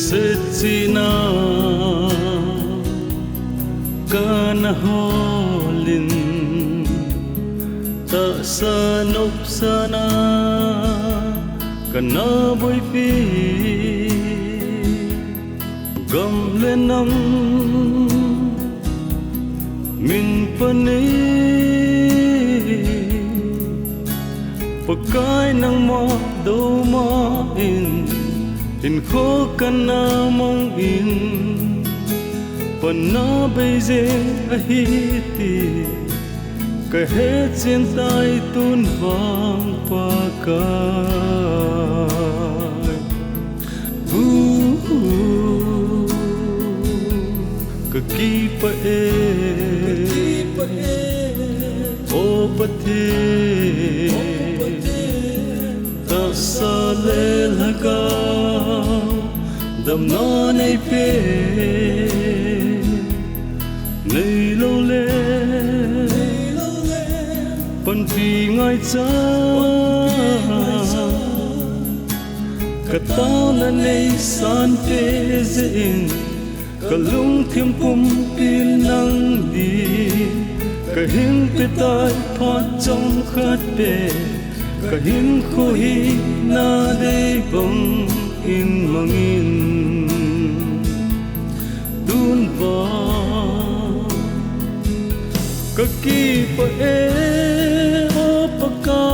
setsina kana holin ta sanop sana kana boy pi gam lenam min pani pakai nang mo do mo in khó kana mong in pana beje ahiti ka het sin tai tun vang pa kai ka ki pa o pati ta sa le laga dam na nei pe nei lo le pan pi ngai cha ka ta na nei san te zin ka lung thiam pum pin nang di ka hin pe tai phat trong khat pe ka hin ko hi na dei bong in mangin dun ba ka ki pa o paka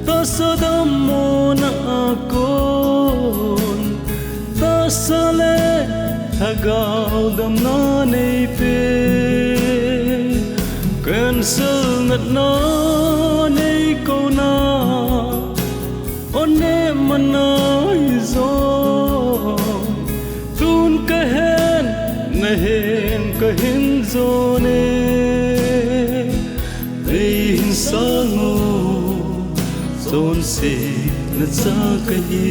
ta sadam mo na akon ta sale hagaw dam na nei pe cancel ngat na nei ko na onne manai zo tun ka hen na hen ka hin zo ne hin sango zon se na sa ka hi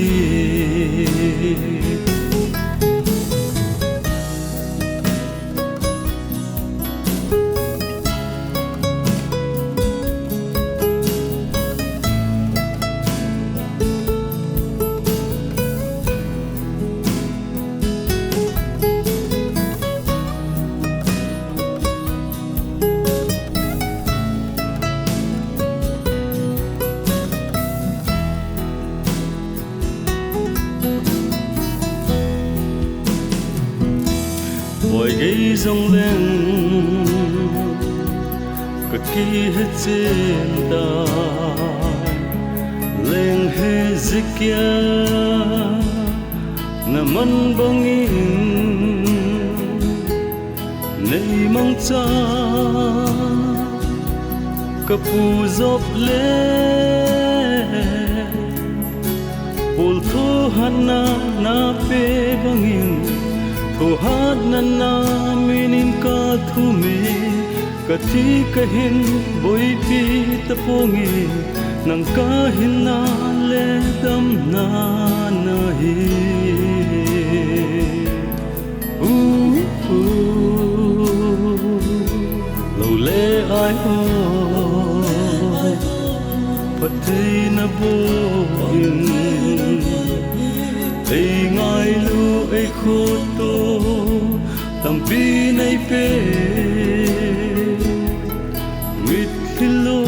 vội gây rong lên cực kỳ hết trên tai lên hết dịch kia nằm ăn bông in nay mong cha kapu dọc lên bol thu hana na pe bông in ko hat na namin ka thumi ka thi ka hin boy pi tapongi nang kahin na le dam na nahi lo le ai ho pati na boin ai ngai lu ai khu to tam pi nei pe mit hilo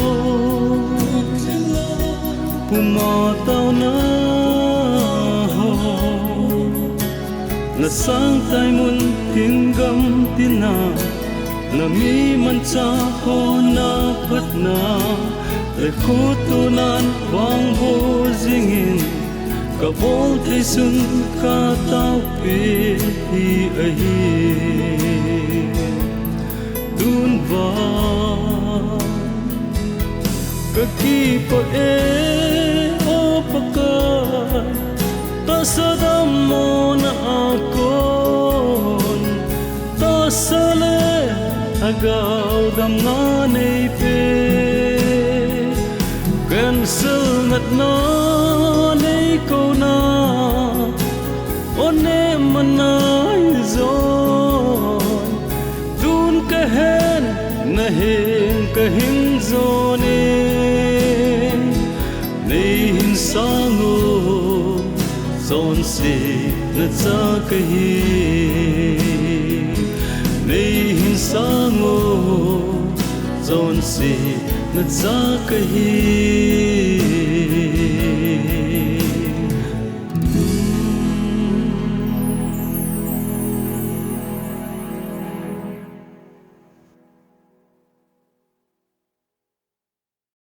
puma tao na ho na sang tai mun tin gam tin na na mi man cha ho na phat na le khu tu nan wang ho jingin ka bol thei sun ka tao pe hi ai dun va ka ki pa o paka ta sadam mo na akon ta sale agaw dam na nei pe cancel ngat na nei ko na onne manai zo dun ka hen na hen ka hin zo ne nei hin sango zon se na cha ka hi nei hin sango zon si na cha ka hi